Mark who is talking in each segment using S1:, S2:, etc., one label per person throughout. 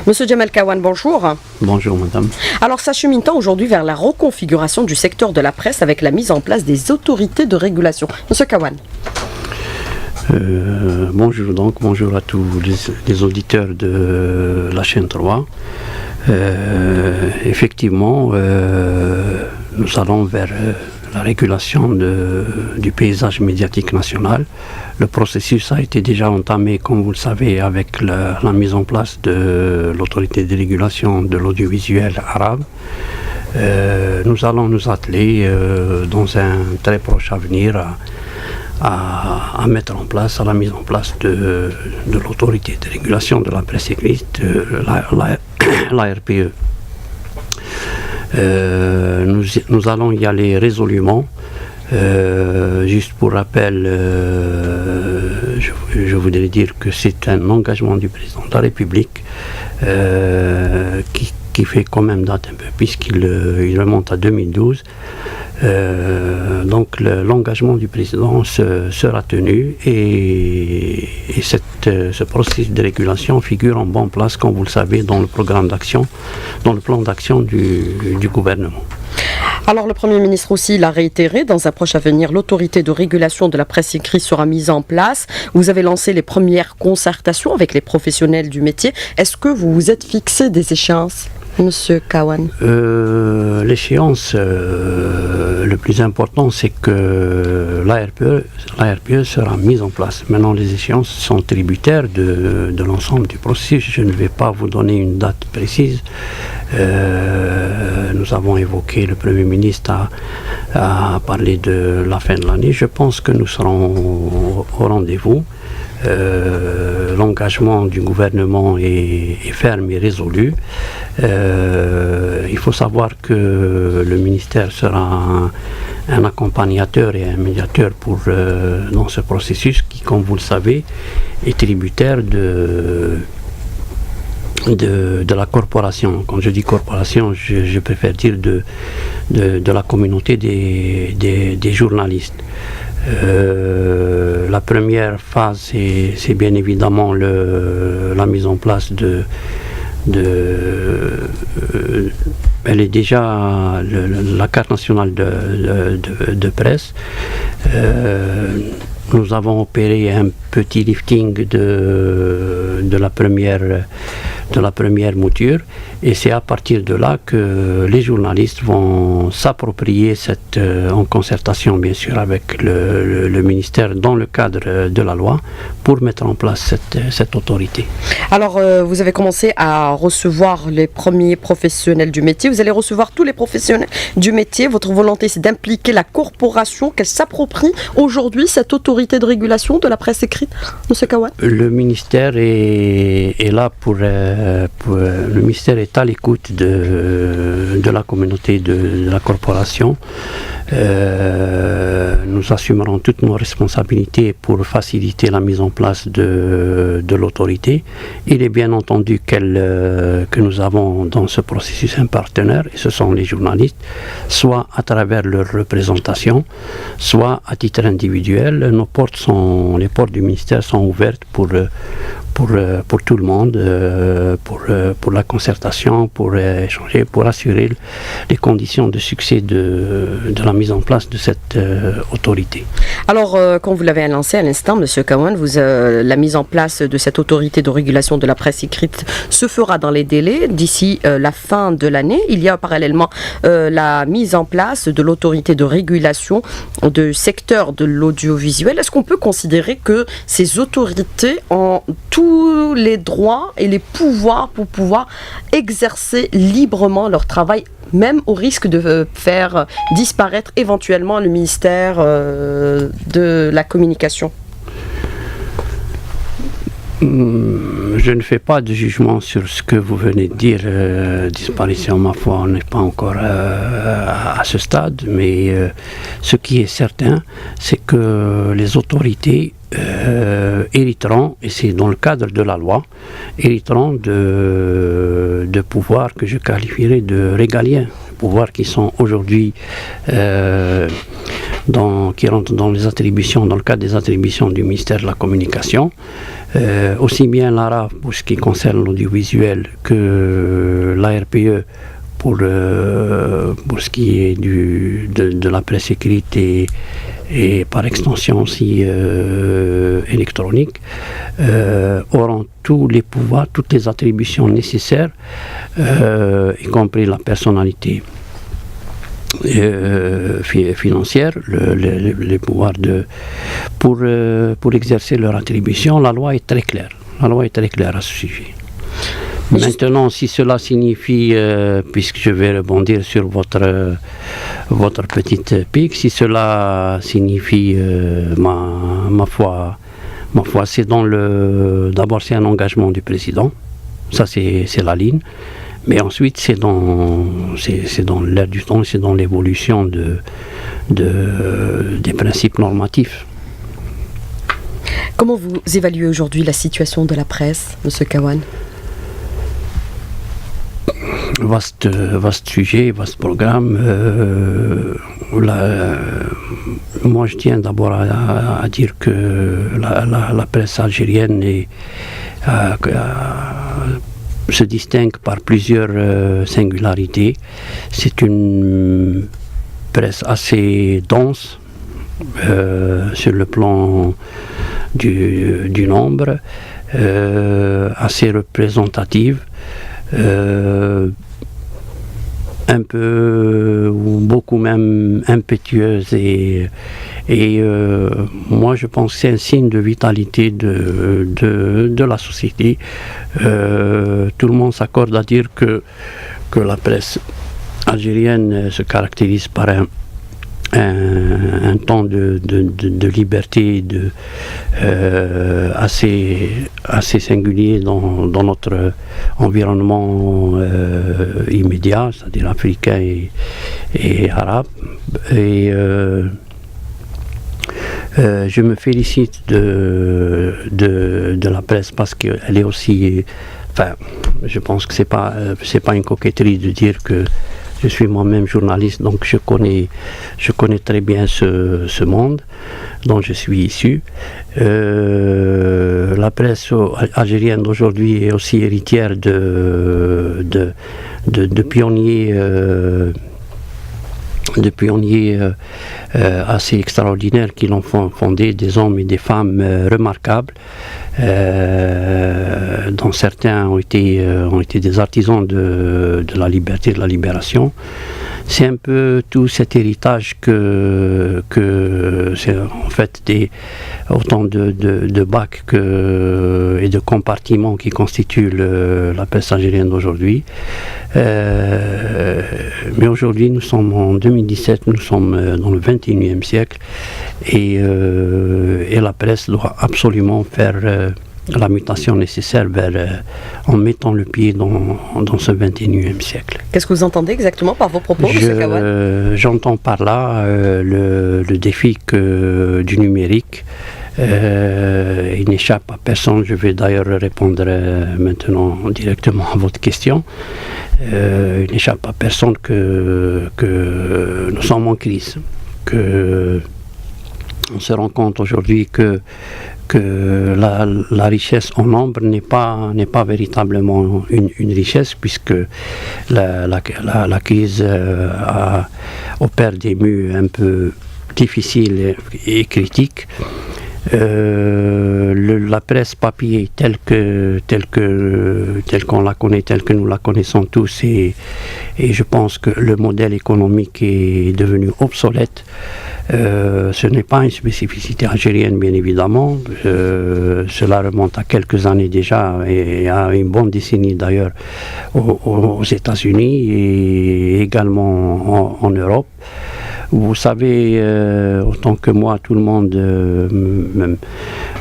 S1: Monsieur Djemal Kawan, bonjour.
S2: Bonjour madame.
S1: Alors s'achemine-t-on aujourd'hui vers la reconfiguration du secteur de la presse avec la mise en place des autorités de régulation? Monsieur Kawan.
S2: Bonjour à tous les auditeurs de la chaîne 3. Effectivement, nous allons vers la régulation du paysage médiatique national. Le processus a été déjà entamé, comme vous le savez, avec la mise en place de l'autorité de régulation de l'audiovisuel arabe. Nous allons nous atteler dans un très proche avenir à mettre en place, à la mise en place de l'autorité de régulation de la presse écrite, l'ARPE. Nous allons y aller résolument. Juste pour rappel, je voudrais dire que c'est un engagement du président de la République qui fait quand même date un peu, puisqu'il remonte à 2012. Donc l'engagement du président sera tenu et ce processus de régulation figure en bonne place, comme vous le savez, dans le programme d'action, dans le plan d'action du gouvernement.
S1: Alors le Premier ministre aussi l'a réitéré, dans un proche avenir, l'autorité de régulation de la presse écrite sera mise en place. Vous avez lancé les premières concertations avec les professionnels du métier. Est-ce que vous vous êtes fixé des échéances, Monsieur Kawan?
S2: L'échéance, le plus important, c'est que l'ARPE sera mise en place. Maintenant, les échéances sont tributaires de l'ensemble du processus. Je ne vais pas vous donner une date précise. Nous avons évoqué, le Premier ministre a parlé de la fin de l'année. Je pense que nous serons au rendez-vous. L'engagement du gouvernement est ferme et résolu. Il faut savoir que le ministère sera un accompagnateur et un médiateur dans ce processus qui, comme vous le savez, est tributaire de la corporation. Quand je dis corporation, je préfère dire de la communauté des journalistes. La première phase, c'est bien évidemment la mise en place elle est déjà la carte nationale de presse. Nous avons opéré un petit lifting de la première mouture, et c'est à partir de là que les journalistes vont s'approprier en concertation bien sûr avec le ministère dans le cadre de la loi pour mettre en place cette autorité.
S1: Alors vous avez commencé à recevoir les premiers professionnels du métier, vous allez recevoir tous les professionnels du métier. Votre volonté, c'est d'impliquer la corporation, qu'elle s'approprie aujourd'hui cette autorité de régulation de la presse écrite, M. Kawan?
S2: Le ministère est là le ministère est à l'écoute de la communauté, de la corporation. Nous assumerons toutes nos responsabilités pour faciliter la mise en place de l'autorité. Il est bien entendu que nous avons dans ce processus un partenaire, et ce sont les journalistes, soit à travers leur représentation, soit à titre individuel. Les portes du ministère sont ouvertes pour tout le monde, pour la concertation, pour échanger, pour assurer les conditions de succès de la mise en place de cette autorité.
S1: Alors, comme vous l'avez annoncé à l'instant, M. Kawan, la mise en place de cette autorité de régulation de la presse écrite se fera dans les délais d'ici la fin de l'année. Il y a parallèlement la mise en place de l'autorité de régulation du secteur de l'audiovisuel. Est-ce qu'on peut considérer que ces autorités ont tous les droits et les pouvoirs pour pouvoir exercer librement leur travail, même au risque de faire disparaître éventuellement le ministère de la communication?
S2: Je ne fais pas de jugement sur ce que vous venez de dire. Disparition, ma foi, on n'est pas encore à ce stade, mais ce qui est certain, c'est que les autorités hériteront, et c'est dans le cadre de la loi, hériteront de pouvoirs que je qualifierais de régaliens, pouvoirs qui sont aujourd'hui qui rentrent dans les attributions, dans le cadre des attributions du ministère de la Communication, aussi bien l'ARA pour ce qui concerne l'audiovisuel que l'ARPE pour ce qui est de la presse écrite et par extension aussi électronique, auront tous les pouvoirs, toutes les attributions nécessaires, y compris la personnalité financière, les pouvoirs pour exercer leur attribution. La loi est très claire. La loi est très claire à ce sujet. Maintenant, si cela signifie, puisque je vais rebondir sur votre petite pique, si cela signifie, ma foi, c'est d'abord c'est un engagement du président, ça c'est la ligne, mais ensuite c'est dans l'air du temps, c'est dans l'évolution des principes normatifs.
S1: Comment vous évaluez aujourd'hui la situation de la presse, M. Kawan ?
S2: Vaste sujet, vaste programme. Moi, je tiens d'abord à dire que la presse algérienne se distingue par plusieurs singularités. C'est une presse assez dense sur le plan du nombre, assez représentative. Un peu ou beaucoup même impétueuse et moi je pense que c'est un signe de vitalité de la société. Tout le monde s'accorde à dire que la presse algérienne se caractérise par un temps de liberté assez singulier dans notre environnement immédiat, c'est-à-dire africain et arabe. Et je me félicite de la presse parce qu'elle est aussi, enfin, je pense que c'est pas une coquetterie de dire que je suis moi-même journaliste, donc je connais très bien ce monde dont je suis issu. La presse algérienne d'aujourd'hui est aussi héritière de pionniers assez extraordinaires qui l'ont fondé, des hommes et des femmes remarquables, dont certains ont été des artisans de la liberté, de la libération. C'est un peu tout cet héritage que c'est en fait autant de bacs et de compartiments qui constituent la presse algérienne d'aujourd'hui. Mais aujourd'hui, nous sommes en 2017, nous sommes dans le 21e siècle et la presse doit absolument faire la mutation nécessaire en mettant le pied dans ce 21e siècle.
S1: Qu'est-ce que vous entendez exactement par vos propos, M. Kawan ?
S2: J'entends par là le défi du numérique. Il n'échappe à personne. Je vais d'ailleurs répondre maintenant directement à votre question. Il n'échappe à personne que nous sommes en crise, que on se rend compte aujourd'hui que la richesse en nombre n'est pas véritablement une richesse, puisque la crise opère des mues un peu difficiles et critiques. La presse papier telle qu'on la connaît, telle que nous la connaissons tous, et je pense que le modèle économique est devenu obsolète. Ce n'est pas une spécificité algérienne, bien évidemment. Cela remonte à quelques années déjà, et à une bonne décennie d'ailleurs aux États-Unis et également en Europe. Vous savez, autant que moi, tout le monde, même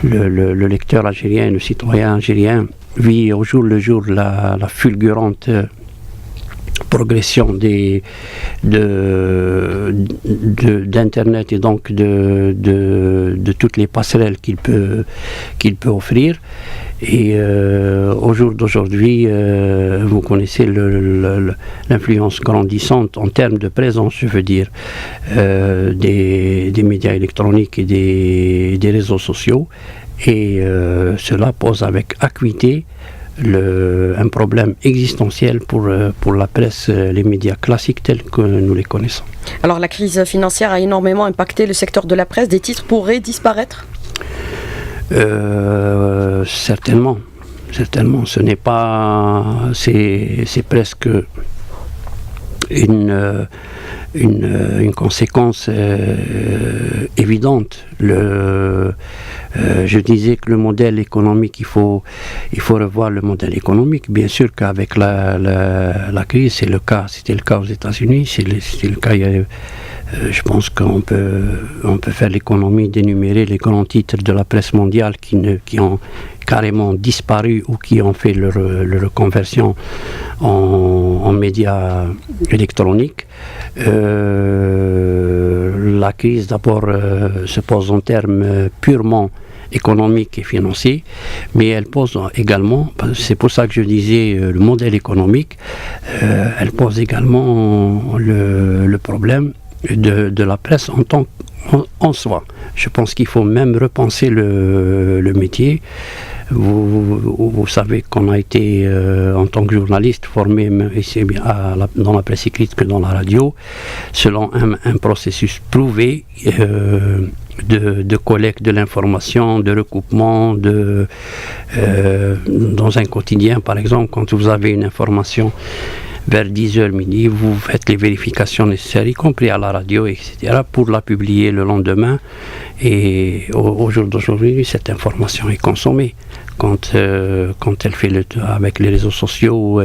S2: le lecteur algérien, le citoyen algérien, vit au jour le jour la fulgurante progression d'Internet et donc de toutes les passerelles qu'il peut offrir. Et au jour d'aujourd'hui, vous connaissez l'influence grandissante en termes de présence, je veux dire, des médias électroniques et des réseaux sociaux. Et cela pose avec acuité un problème existentiel pour la presse, les médias classiques tels que nous les connaissons.
S1: Alors la crise financière a énormément impacté le secteur de la presse. Des titres pourraient disparaître ?
S2: Certainement. Ce n'est pas... C'est presque une conséquence évidente. Je disais que le modèle économique, il faut revoir le modèle économique. Bien sûr qu'avec la crise, c'était le cas aux États-Unis, c'était le cas. Je pense qu'on peut faire l'économie d'énumérer les grands titres de la presse mondiale qui ont carrément disparu ou qui ont fait leur reconversion en médias électroniques. La crise d'abord se pose en termes purement économiques et financiers, mais elle pose également, c'est pour ça que je disais le modèle économique, elle pose également le problème de la presse en soi. Je pense qu'il faut même repenser le métier. Vous savez qu'on a été, en tant que journaliste, formé ici, dans la presse écrite que dans la radio, selon un processus prouvé de collecte de l'information, de recoupement, dans un quotidien, par exemple, quand vous avez une information vers 10h midi, vous faites les vérifications nécessaires, y compris à la radio, etc., pour la publier le lendemain. Et au jour d'aujourd'hui, cette information est consommée. Quand elle fait avec les réseaux sociaux,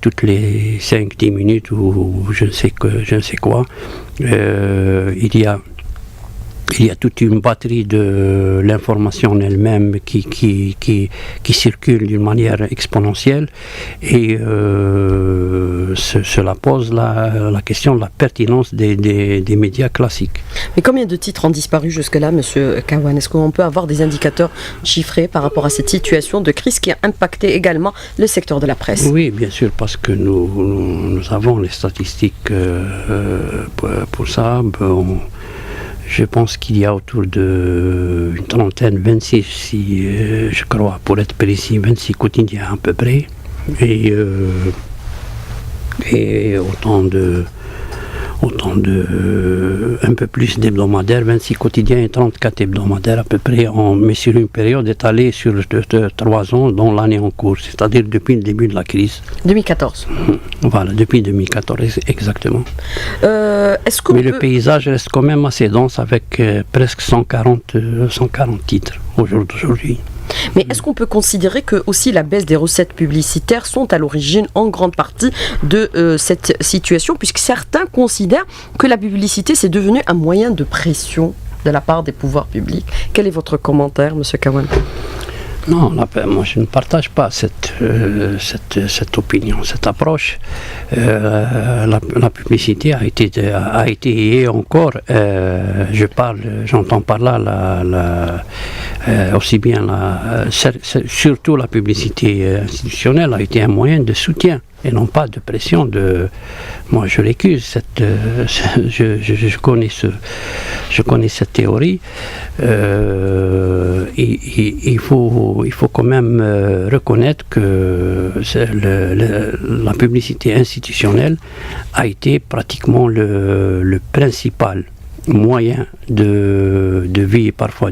S2: toutes les 5-10 minutes ou je ne sais quoi, il y a toute une batterie de l'information en elle-même qui circule d'une manière exponentielle et cela pose la question de la pertinence des médias classiques.
S1: Mais combien de titres ont disparu jusque-là, Monsieur Kawan ? Est-ce qu'on peut avoir des indicateurs chiffrés par rapport à cette situation de crise qui a impacté également le secteur de la presse ?
S2: Oui, bien sûr, parce que nous avons les statistiques pour ça. Je pense qu'il y a autour d'une trentaine, 26, je crois, pour être précis, 26 quotidiens à peu près, et un peu plus d'hebdomadaires, 26 quotidiens et 34 hebdomadaires à peu près, mais sur une période étalée sur 3 ans, dont l'année en cours, c'est-à-dire depuis le début de la crise.
S1: 2014.
S2: Voilà, depuis 2014, exactement.
S1: Mais
S2: le paysage reste quand même assez dense avec presque 140 titres au jour d'aujourd'hui.
S1: Mais est-ce qu'on peut considérer que aussi la baisse des recettes publicitaires sont à l'origine en grande partie de cette situation, puisque certains considèrent que la publicité c'est devenu un moyen de pression de la part des pouvoirs publics. Quel est votre commentaire, Monsieur Kawan ?
S2: Non, moi je ne partage pas cette opinion, cette approche. La publicité a été et encore, j'entends par là aussi bien surtout la publicité institutionnelle a été un moyen de soutien et non pas de pression. Moi je récuse je connais cette théorie. Il faut quand même reconnaître que la publicité institutionnelle a été pratiquement le principal moyen de vie, parfois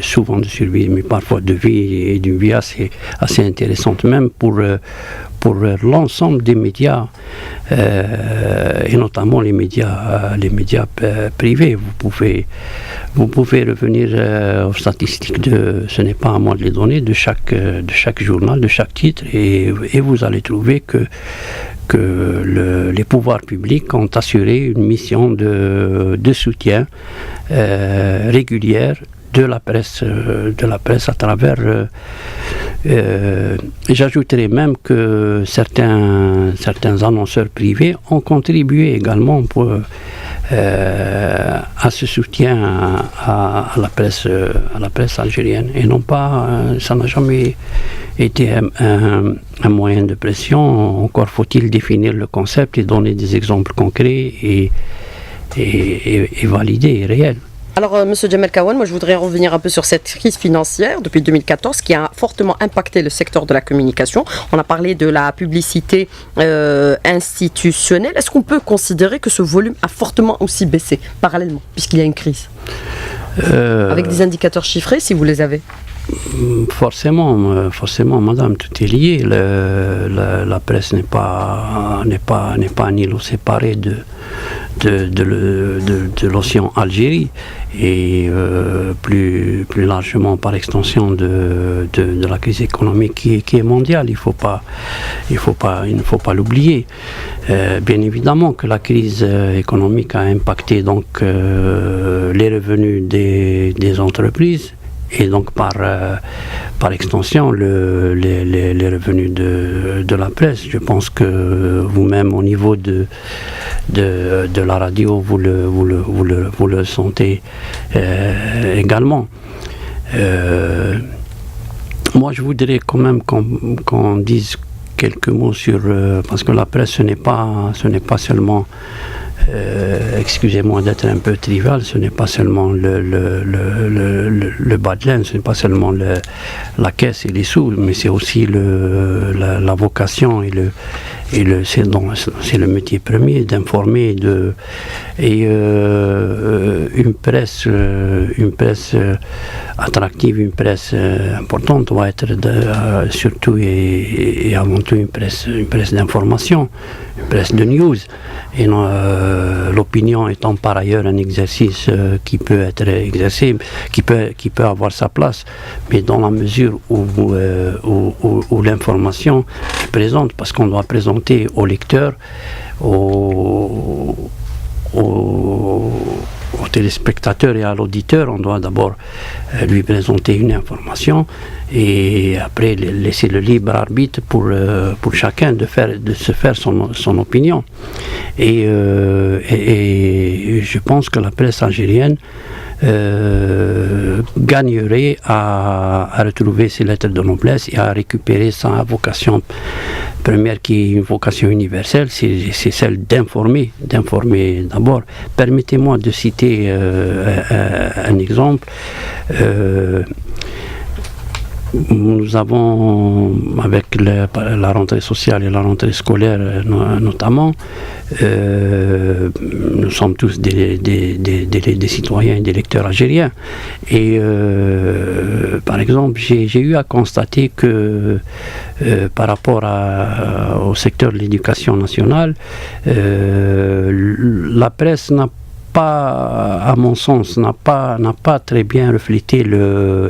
S2: souvent de survie, mais parfois de vie et d'une vie assez intéressante même pour l'ensemble des médias et notamment les médias privés. Vous pouvez revenir aux statistiques ce n'est pas à moi de les donner, de chaque journal, de chaque titre, et vous allez trouver que les pouvoirs publics ont assuré une mission de soutien régulière de la presse à travers. J'ajouterais même que certains annonceurs privés ont contribué également à ce soutien à la presse algérienne. Et non pas, ça n'a jamais été un moyen de pression. Encore faut-il définir le concept et donner des exemples concrets et validés et réels.
S1: Alors, M. Djamel Kawan, moi je voudrais revenir un peu sur cette crise financière depuis 2014 qui a fortement impacté le secteur de la communication. On a parlé de la publicité institutionnelle. Est-ce qu'on peut considérer que ce volume a fortement aussi baissé parallèlement, puisqu'il y a une crise avec des indicateurs chiffrés, si vous les avez?
S2: Forcément, madame, tout est lié. La presse n'est pas un îlot séparé de l'océan Algérie et plus largement par extension de la crise économique qui est mondiale. Il ne faut pas l'oublier. Bien évidemment que la crise économique a impacté donc les revenus des entreprises et donc par extension les revenus de la presse. Je pense que vous-même au niveau de la radio vous le sentez également. Moi je voudrais quand même qu'on dise quelques mots sur parce que la presse ce n'est pas seulement excusez-moi d'être un peu trivial, ce n'est pas seulement le bas de laine, ce n'est pas seulement la caisse et les sous, mais c'est aussi la vocation c'est le métier premier d'informer une presse attractive, une presse importante doit être surtout et avant tout une presse d'information, une presse de news. Et l'opinion étant par ailleurs un exercice qui peut être exercé, qui peut avoir sa place, mais dans la mesure où l'information est présente, parce qu'on doit présenter au lecteur, au téléspectateur et à l'auditeur, on doit d'abord lui présenter une information et après laisser le libre arbitre pour chacun de se faire son opinion. Et je pense que la presse algérienne gagnerait à retrouver ses lettres de noblesse et à récupérer sa vocation première qui est une vocation universelle, c'est celle d'informer d'abord. Permettez-moi de citer un exemple. Nous avons, avec la rentrée sociale et la rentrée scolaire notamment, nous sommes tous des citoyens et des lecteurs algériens. Et par exemple, j'ai eu à constater que par rapport au secteur de l'éducation nationale, la presse n'a pas, à mon sens, n'a pas très bien reflété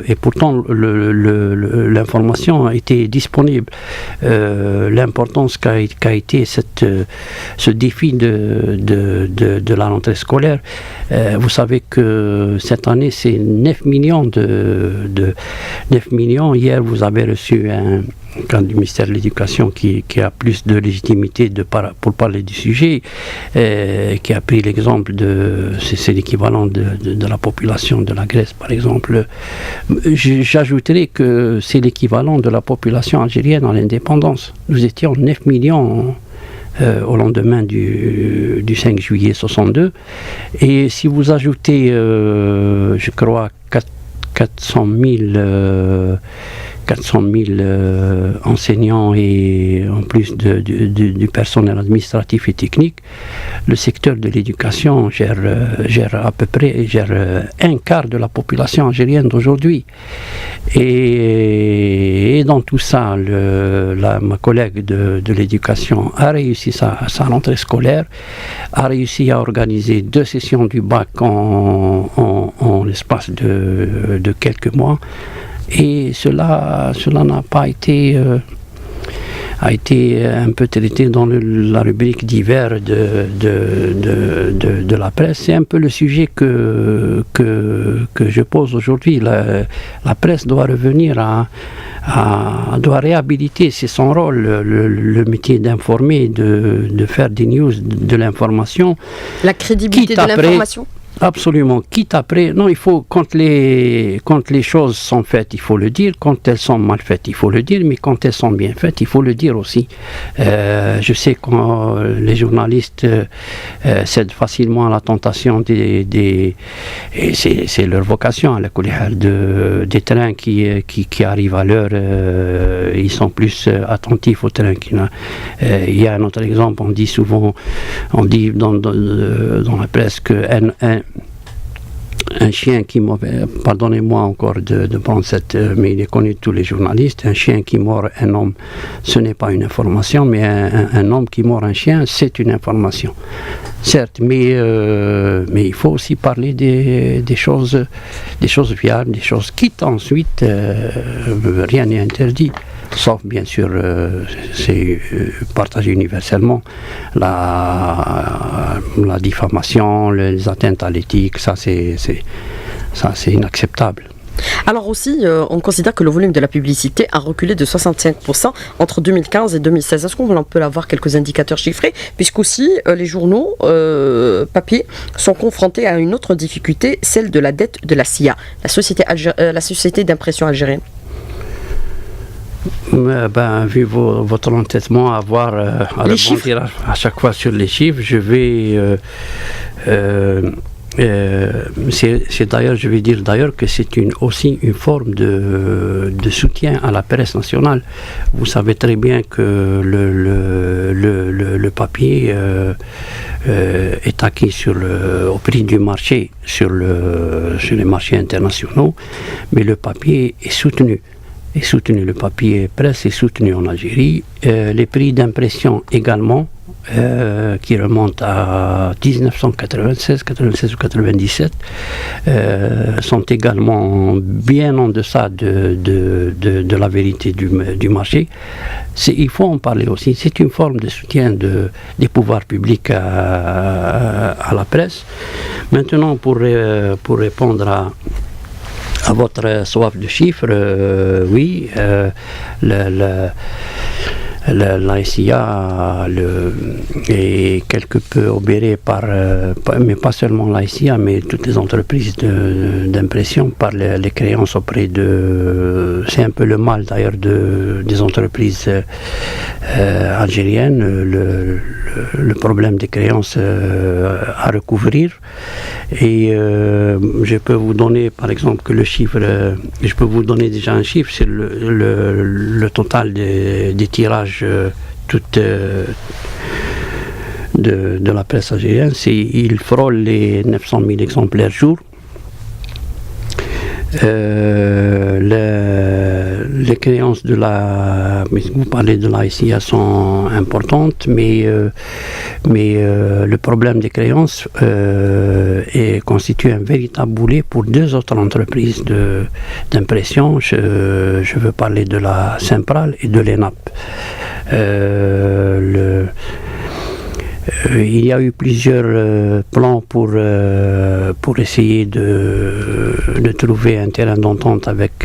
S2: et pourtant l'information a été disponible. L'importance qu'a été ce défi de la rentrée scolaire. Vous savez que cette année c'est 9 millions 9 millions. Hier vous avez reçu un cadre du ministère de l'Éducation qui a plus de légitimité pour parler du sujet, qui a pris l'exemple c'est l'équivalent de la population de la Grèce par exemple. J'ajouterais que c'est l'équivalent de la population algérienne à l'indépendance. Nous étions 9 millions au lendemain du 5 juillet 62, et si vous ajoutez je crois 400 000 enseignants et en plus du personnel administratif et technique, le secteur de l'éducation gère un quart de la population algérienne d'aujourd'hui. Et dans tout ça, ma collègue de l'éducation a réussi sa rentrée scolaire, a réussi à organiser 2 sessions du bac en l'espace de quelques mois. Et cela n'a pas été a été un peu traité dans la rubrique divers de la presse. C'est un peu le sujet que je pose aujourd'hui. La presse doit revenir à doit réhabiliter, c'est son rôle, le métier d'informer, de faire des news, de l'information.
S1: La crédibilité de l'information.
S2: Absolument. Quitte après, non, il faut, quand les choses sont faites, il faut le dire. Quand elles sont mal faites, il faut le dire. Mais quand elles sont bien faites, il faut le dire aussi. Je sais que les journalistes cèdent facilement à la tentation et c'est leur vocation, à la couleur des trains qui arrivent à l'heure. Ils sont plus attentifs aux trains. Il y a un autre exemple, on dit souvent, dans la presse un chien qui mord, pardonnez-moi encore de prendre mais il est connu de tous les journalistes, un chien qui mord un homme, ce n'est pas une information, mais un homme qui mord un chien, c'est une information. Certes, mais il faut aussi parler des choses viables, des choses quittes ensuite, rien n'est interdit. Sauf bien sûr, c'est partagé universellement, la diffamation, les atteintes à l'éthique, ça c'est inacceptable.
S1: Alors aussi, on considère que le volume de la publicité a reculé de 65% entre 2015 et 2016. Est-ce qu'on peut avoir quelques indicateurs chiffrés? Puisqu'aussi, les journaux papier sont confrontés à une autre difficulté, celle de la dette de la CIA, la société d'impression algérienne.
S2: Vu votre entêtement à rebondir à chaque fois sur les chiffres, je vais c'est d'ailleurs, je vais dire d'ailleurs que c'est aussi une forme de soutien à la presse nationale. Vous savez très bien que le papier est acquis au prix du marché sur les marchés internationaux, mais le papier est soutenu. Le papier presse est soutenu en Algérie. Les prix d'impression également, qui remontent à 1996 ou 97, sont également bien en deçà de la vérité du marché. Il faut en parler aussi. C'est une forme de soutien des pouvoirs publics à la presse. Maintenant, pour répondre à votre soif de chiffres, oui, la SIA est quelque peu obérée mais pas seulement la SIA, mais toutes les entreprises d'impression par les créances auprès c'est un peu le mal d'ailleurs des entreprises algériennes, le problème des créances à recouvrir. Et je peux vous donner par exemple que le chiffre, je peux vous donner déjà un chiffre, c'est le total des tirages de la presse algérienne, il frôle les 900 000 exemplaires jour. Les créances vous parlez de la SIA sont importantes, mais le problème des créances constitue un véritable boulet pour deux autres entreprises d'impression. Je veux parler de la Simpral et de l'ENAP. Il y a eu plusieurs plans pour essayer de trouver un terrain d'entente avec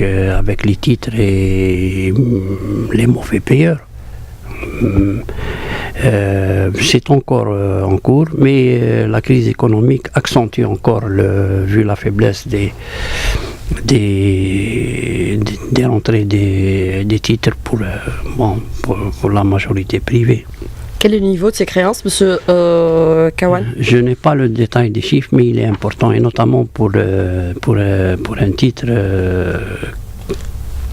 S2: les titres et les mauvais payeurs. C'est encore en cours, mais la crise économique accentue encore, vu la faiblesse des rentrées des titres pour la majorité privée.
S1: Quel est le niveau de ces créances, M. Kawan?
S2: Je n'ai pas le détail des chiffres, mais il est important, et notamment pour un titre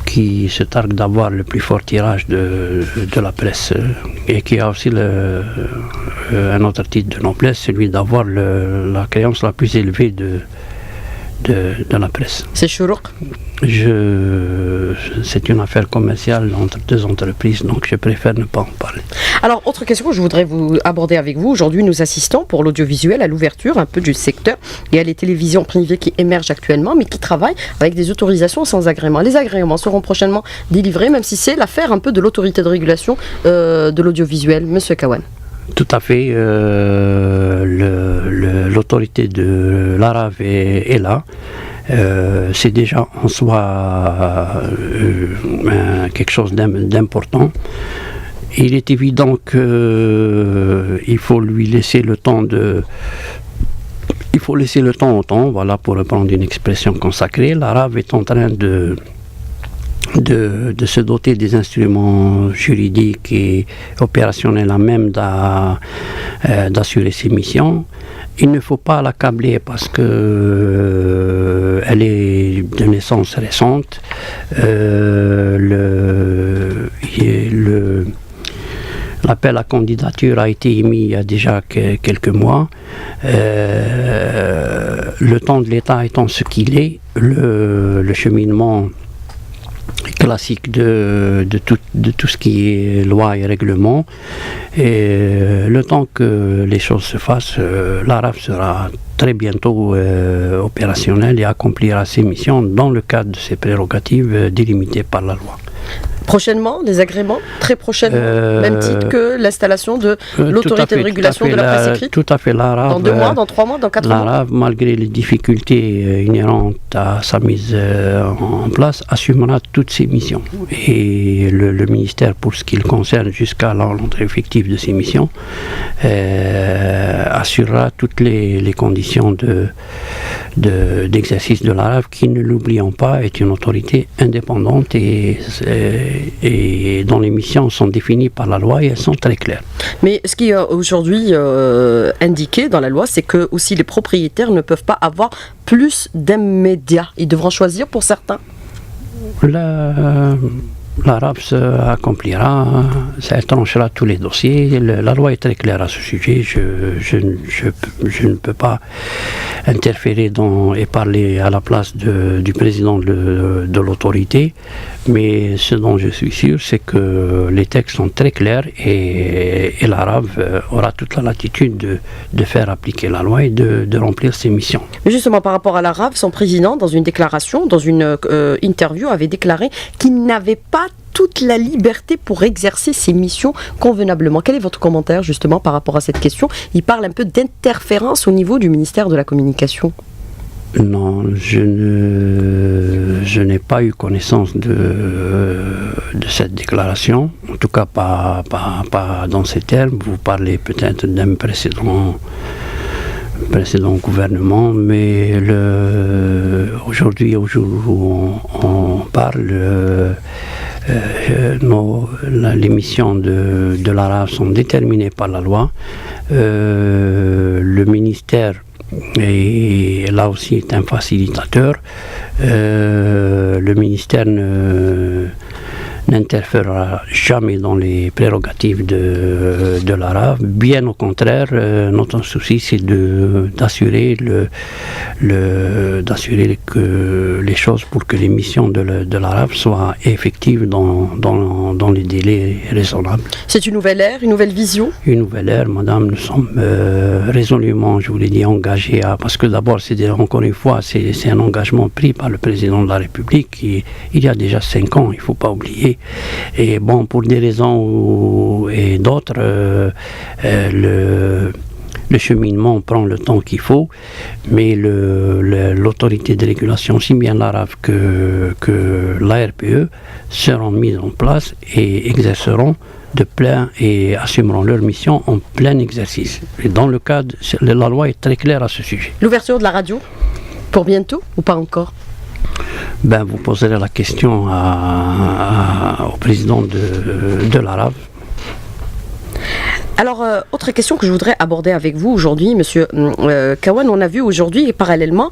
S2: qui se targue d'avoir le plus fort tirage de la presse, et qui a aussi un autre titre de noblesse, celui d'avoir la créance la plus élevée de la presse.
S1: C'est Chourouk?
S2: C'est une affaire commerciale entre deux entreprises, donc je préfère ne pas en parler.
S1: Alors, autre question que je voudrais vous aborder avec vous. Aujourd'hui, nous assistons pour l'audiovisuel à l'ouverture un peu du secteur. Il y a les télévisions privées qui émergent actuellement, mais qui travaillent avec des autorisations sans agrément. Les agréments seront prochainement délivrés, même si c'est l'affaire un peu de l'autorité de régulation de l'audiovisuel. Monsieur Kawan.
S2: Tout à fait. L'autorité de l'ARAV est là. c'est déjà en soi quelque chose d'important. Il est évident qu'il faut lui laisser le temps au temps, voilà, pour reprendre une expression consacrée. L'Arabe est en train de se doter des instruments juridiques et opérationnels à même d'assurer ses missions. Il ne faut pas l'accabler parce que elle est de naissance récente. L'appel à candidature a été émis il y a déjà quelques mois. Le temps de l'État étant ce qu'il est, le cheminement classique de tout ce qui est loi et règlement. Et le temps que les choses se fassent, l'Arabe sera très bientôt opérationnel et accomplira ses missions dans le cadre de ses prérogatives délimitées par la loi.
S1: Prochainement, des agréments, très prochainement, même titre que l'installation de l'autorité de régulation de la presse écrite.
S2: Tout à fait, l'Arabe.
S1: Dans 2 mois, dans 3 mois, dans 4 mois.
S2: L'Arabe, malgré les difficultés inhérentes à sa mise en place, assumera toutes ses missions. Et le ministère, pour ce qui le concerne, jusqu'à l'entrée effective de ses missions, assurera toutes les conditions d'exercice de l'Arabe, qui, ne l'oublions pas, est une autorité indépendante et dont les missions sont définies par la loi et elles sont très claires.
S1: Mais ce qui est aujourd'hui indiqué dans la loi, c'est que aussi les propriétaires ne peuvent pas avoir plus d'immédiats. Ils devront choisir pour certains.
S2: L'Arabe accomplira, elle tranchera tous les dossiers. La loi est très claire à ce sujet. Je ne peux pas interférer et parler à la place du président de l'autorité, mais ce dont je suis sûr, c'est que les textes sont très clairs et l'Arabe aura toute la latitude de faire appliquer la loi et de remplir ses missions.
S1: Mais justement, par rapport à l'Arabe, son président, dans une déclaration, dans une interview, avait déclaré qu'il n'avait pas toute la liberté pour exercer ses missions convenablement. Quel est votre commentaire justement par rapport à cette question? Il parle un peu d'interférence au niveau du ministère de la Communication.
S2: Non, je n'ai pas eu connaissance de cette déclaration, en tout cas pas dans ces termes. Vous parlez peut-être d'un précédent gouvernement, mais aujourd'hui, au jour où on parle, les missions de l'Arabe sont déterminées par la loi. Le ministère là aussi est un facilitateur. Le ministère n'interférera jamais dans les prérogatives de l'Arabe. Bien au contraire, notre souci, c'est d'assurer que les choses pour que les missions de l'Arabe soient effectives dans les délais raisonnables.
S1: C'est une nouvelle ère, une nouvelle vision? Une
S2: nouvelle ère, madame. Nous sommes résolument, je vous l'ai dit, engagés parce que d'abord, encore une fois, c'est un engagement pris par le président de la République il y a déjà 5 ans, il ne faut pas oublier. Et bon, pour des raisons et d'autres, le cheminement prend le temps qu'il faut, mais l'autorité de régulation, aussi bien l'Arabe que la RPE, seront mises en place et exerceront et assumeront leur mission en plein exercice. Et dans le cadre, la loi est très claire à ce sujet.
S1: L'ouverture de la radio, pour bientôt ou pas encore?
S2: Vous poserez la question au président de l'Arabe.
S1: Alors, autre question que je voudrais aborder avec vous aujourd'hui, Monsieur Kawan, on a vu aujourd'hui et parallèlement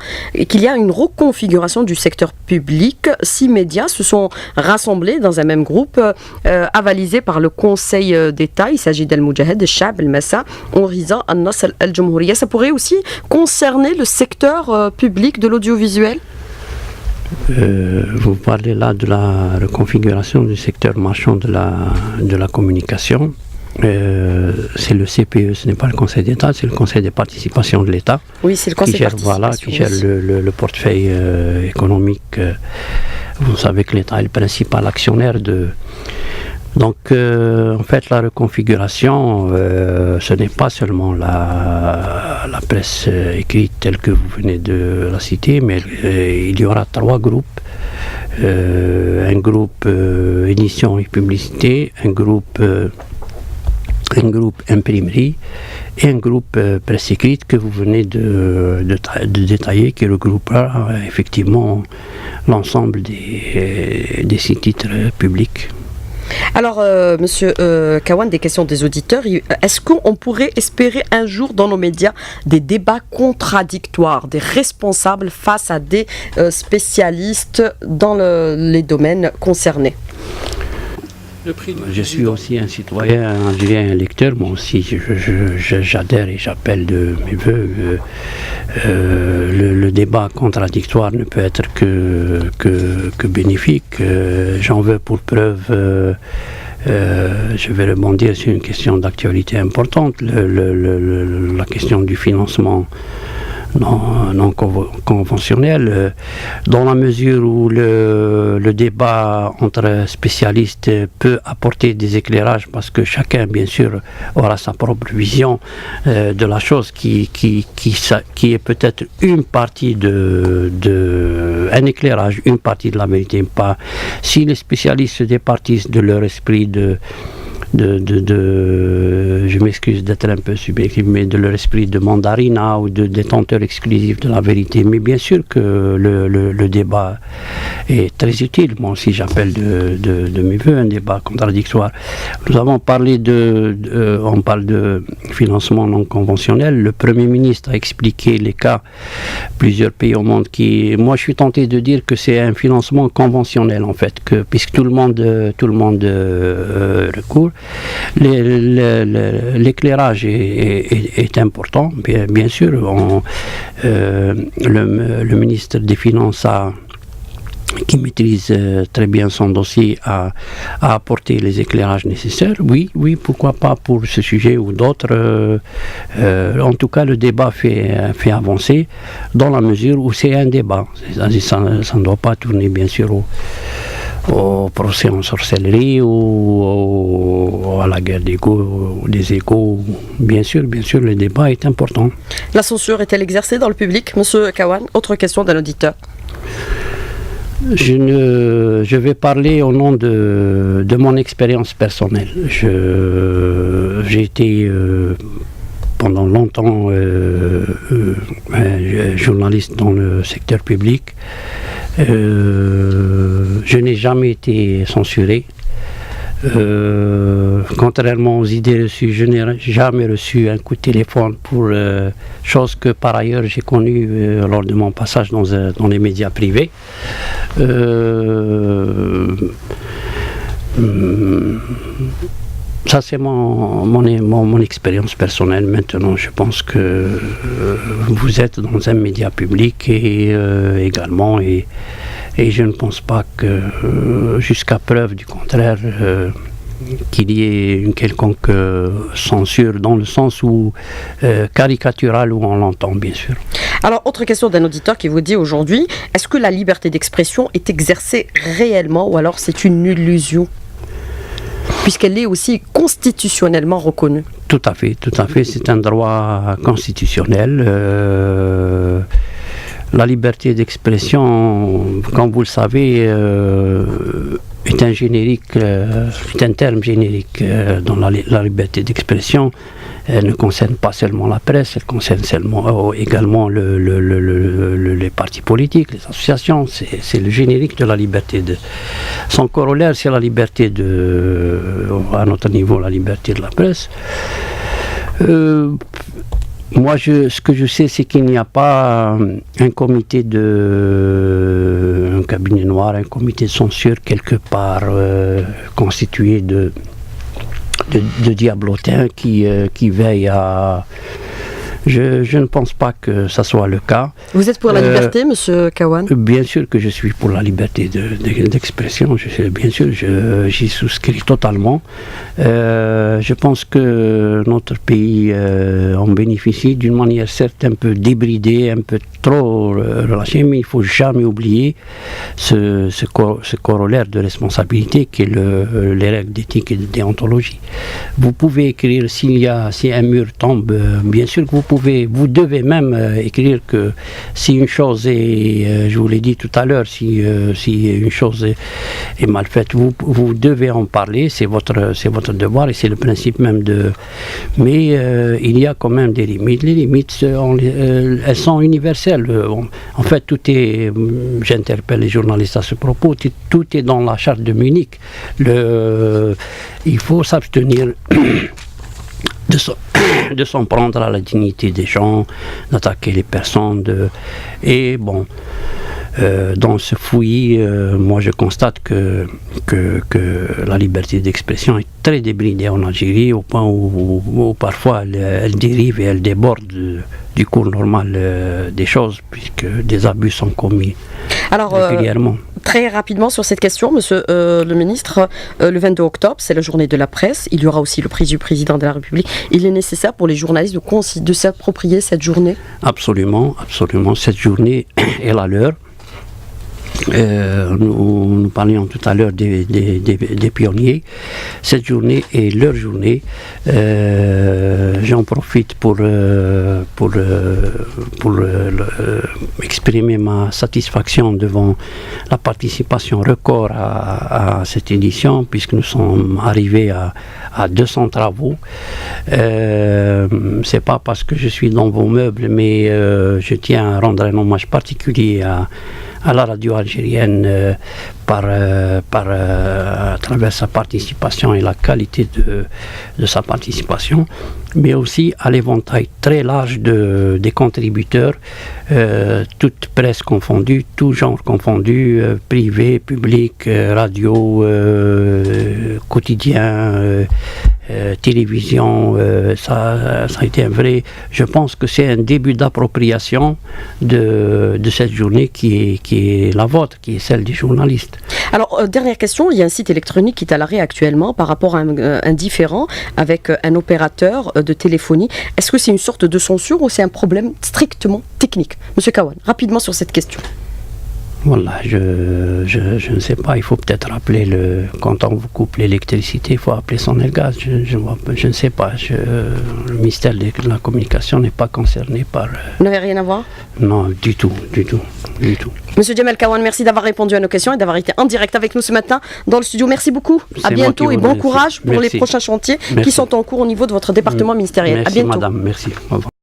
S1: qu'il y a une reconfiguration du secteur public. 6 médias se sont rassemblés dans un même groupe, avalisé par le Conseil d'État. Il s'agit d'Al-Moudjahid, Al-Shab, Al-Massa, Onriza, Al-Nas, Al-Jumhuriya. Ça pourrait aussi concerner le secteur public de l'audiovisuel?
S2: Vous parlez là de la reconfiguration du secteur marchand de la communication. C'est le CPE, ce n'est pas le Conseil d'État, c'est le Conseil des participations de l'État.
S1: Oui, c'est le Conseil des participations.
S2: Qui gère le portefeuille économique. Vous savez que l'État est le principal actionnaire Donc, en fait, la reconfiguration, ce n'est pas seulement la presse écrite telle que vous venez de la citer, mais il y aura 3 groupes. Un groupe édition et publicité, un groupe imprimerie et un groupe presse écrite que vous venez de détailler, qui regroupera effectivement l'ensemble des sites titres publics.
S1: Alors, Monsieur Kawan, des questions des auditeurs. Est-ce qu'on pourrait espérer un jour dans nos médias des débats contradictoires, des responsables face à des spécialistes dans les domaines concernés?
S2: Je suis aussi un citoyen algérien, un lecteur. Moi aussi, j'adhère et j'appelle de mes voeux. Le débat contradictoire ne peut être que bénéfique. J'en veux pour preuve, je vais rebondir sur une question d'actualité importante, la question du financement non conventionnel, dans la mesure où le débat entre spécialistes peut apporter des éclairages, parce que chacun bien sûr aura sa propre vision de la chose qui est peut-être une partie un éclairage, une partie de la vérité. Pas si les spécialistes se départissent de leur esprit je m'excuse d'être un peu subjectif, mais de leur esprit de mandarina ou de détenteur exclusif de la vérité. Mais bien sûr que le débat est très utile. Moi aussi, j'appelle de mes voeux un débat contradictoire. Nous avons parlé on parle de financement non conventionnel. Le Premier ministre a expliqué les cas, plusieurs pays au monde moi je suis tenté de dire que c'est un financement conventionnel en fait, puisque tout le monde recourt. L'éclairage est important, bien sûr. Le ministre des Finances qui maîtrise très bien son dossier a apporté les éclairages nécessaires. Oui, pourquoi pas pour ce sujet ou d'autres. En tout cas, le débat fait avancer dans la mesure où c'est un débat. Ça ne doit pas tourner bien sûr au procès en sorcellerie ou à la guerre des égos. Bien sûr, le débat est important.
S1: La censure est-elle exercée dans le public, Monsieur Kawan? Autre question d'un auditeur.
S2: Je vais parler au nom de mon expérience personnelle. J'ai été pendant longtemps journaliste dans le secteur public. Je n'ai jamais été censuré. Contrairement aux idées reçues, je n'ai jamais reçu un coup de téléphone pour chose que par ailleurs j'ai connue lors de mon passage dans les médias privés. Ça c'est mon expérience personnelle. Maintenant, je pense que vous êtes dans un média public et également, et je ne pense pas que, jusqu'à preuve du contraire, qu'il y ait une quelconque censure dans le sens où caricatural où on l'entend bien sûr.
S1: Alors, autre question d'un auditeur qui vous dit aujourd'hui, est-ce que la liberté d'expression est exercée réellement ou alors c'est une illusion, puisqu'elle est aussi constitutionnellement reconnue?
S2: Tout à fait, c'est un droit constitutionnel. La liberté d'expression, comme vous le savez, est un terme générique dans la liberté d'expression. Elle ne concerne pas seulement la presse, elle concerne également les partis politiques, les associations. C'est le générique de la liberté. Son corollaire, c'est la liberté à notre niveau, la liberté de la presse. Moi, ce que je sais, c'est qu'il n'y a pas un cabinet noir, un comité de censure quelque part constitué de diablotins qui veillent à... Je ne pense pas que ça soit le cas.
S1: Vous êtes pour la liberté, Monsieur Kawan?
S2: Bien sûr que je suis pour la liberté d'expression. Bien sûr, j'y souscris totalement. Je pense que notre pays en bénéficie d'une manière certes un peu débridée, un peu trop relâchée, mais il ne faut jamais oublier ce corollaire de responsabilité qui est les règles d'éthique et de déontologie. Vous pouvez écrire, si un mur tombe, bien sûr que vous pouvez vous devez même écrire que si une chose est, je vous l'ai dit tout à l'heure, si une chose est mal faite, vous devez en parler, c'est votre devoir et c'est le principe même de... Mais il y a quand même des limites. Les limites, elles sont universelles. En fait, tout est, j'interpelle les journalistes à ce propos, tout est dans la charte de Munich. Il faut s'abstenir de s'en prendre à la dignité des gens, d'attaquer les personnes. Et bon, dans ce fouillis, moi je constate que la liberté d'expression est très débridée en Algérie, au point où parfois elle dérive et elle déborde du cours normal des choses, puisque des abus sont commis régulièrement.
S1: Très rapidement sur cette question, monsieur le ministre, le 22 octobre, c'est la journée de la presse. Il y aura aussi le prix du président de la République. Il est nécessaire pour les journalistes de s'approprier cette journée? Absolument, absolument. Cette journée est la leur. Nous parlions tout à l'heure des pionniers. Cette journée est leur journée. J'en profite pour exprimer ma satisfaction devant la participation record à cette édition, puisque nous sommes arrivés à 200 travaux. C'est pas parce que je suis dans vos meubles, mais je tiens à rendre un hommage particulier à la radio algérienne à travers sa participation et la qualité de sa participation, mais aussi à l'éventail très large des contributeurs, toute presse confondue, tout genre confondu, privé, public, radio, quotidien, télévision, ça a été un vrai... Je pense que c'est un début d'appropriation de cette journée qui est la vôtre, qui est celle des journalistes. Alors, dernière question, il y a un site électronique qui est à l'arrêt actuellement par rapport à un différend avec un opérateur de téléphonie. Est-ce que c'est une sorte de censure ou c'est un problème strictement technique? Monsieur Kawan, rapidement sur cette question. Voilà, je ne sais pas, il faut peut-être rappeler quand on vous coupe l'électricité, il faut appeler Sonelgaz, je ne sais pas, le ministère de la communication n'est pas concerné par... Vous n'avez rien à voir? Non, du tout. Monsieur Djamel Kawan, merci d'avoir répondu à nos questions et d'avoir été en direct avec nous ce matin dans le studio. Merci beaucoup, à bientôt et bon courage pour les prochains chantiers qui sont en cours au niveau de votre département ministériel. Merci, à bientôt. Madame, merci. Au revoir.